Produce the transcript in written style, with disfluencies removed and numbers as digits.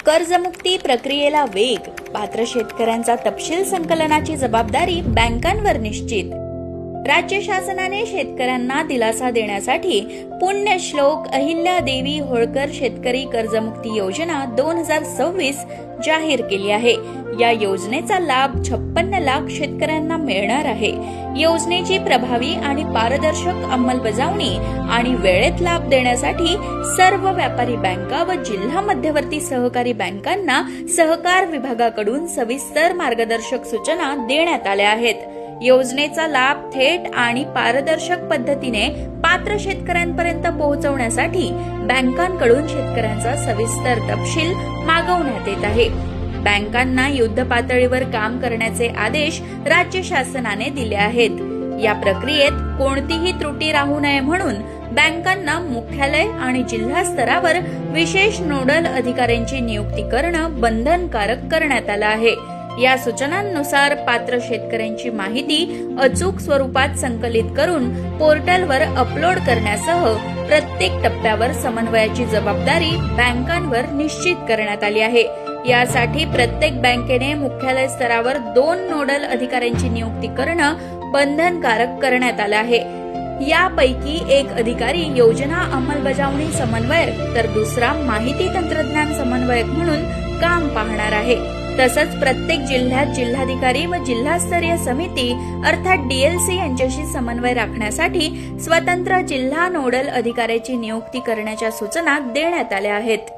कर्जमुक्ती प्रक्रियेला वेग, पात्र शेतकऱ्यांचा तपशील संकलनाची जबाबदारी बँकांवर निश्चित। राज्य शासनाने शेतकऱ्यांना दिलासा देण्यासाठी पुण्यश्लोक अहिल्यादेवी होळकर शेतकरी कर्जमुक्ती योजना 2026 जाहीर केली आहे। या योजनेचा लाभ 56 लाख शेतकऱ्यांना मिळणार आहे। योजनेची प्रभावी आणि पारदर्शक अंमलबजावणी आणि वेळेत लाभ देण्यासाठी सर्व व्यापारी बँका व जिल्हा मध्यवर्ती सहकारी बँकांना सहकार विभागाकडून सविस्तर मार्गदर्शक सूचना देण्यात आल्या आहेत। योजनेचा लाभ थेट आणि पारदर्शक पद्धतीने पात्र शेतकऱ्यांपर्यंत पोहोचवण्यासाठी बँकांकडून शेतकऱ्यांचा सविस्तर तपशील मागवण्यात येत आहे। बँकांना युद्ध पातळीवर काम करण्याचे आदेश राज्य शासनाने दिले आहेत। या प्रक्रियेत कोणतीही त्रुटी राहू नये म्हणून बँकांना मुख्यालय आणि जिल्हा स्तरावर विशेष नोडल अधिकाऱ्यांची नियुक्ती करणं बंधनकारक करण्यात आलं आहे। या सूचनांनुसार पात्र शेतकऱ्यांची माहिती अचूक स्वरूपात संकलित करून पोर्टलवर अपलोड करण्यासह प्रत्येक टप्प्यावर समन्वयाची जबाबदारी बँकांवर निश्चित करण्यात आली आहे। यासाठी प्रत्येक बँकेने मुख्यालय स्तरावर 2 नोडल अधिकाऱ्यांची नियुक्ती करणं बंधनकारक करण्यात आलं आहे। यापैकी एक अधिकारी योजना अंमलबजावणी समन्वयक तर दुसरा माहिती तंत्रज्ञान समन्वयक म्हणून काम पाहणार आहे। तसंच प्रत्येक जिल्ह्यात जिल्हाधिकारी व जिल्हास्तरीय समिती अर्थात डीएलसी यांच्याशी समन्वय राखण्यासाठी स्वतंत्र जिल्हा नोडल अधिकाऱ्याची नियुक्ती करण्याच्या सूचना देण्यात आल्या आहेत।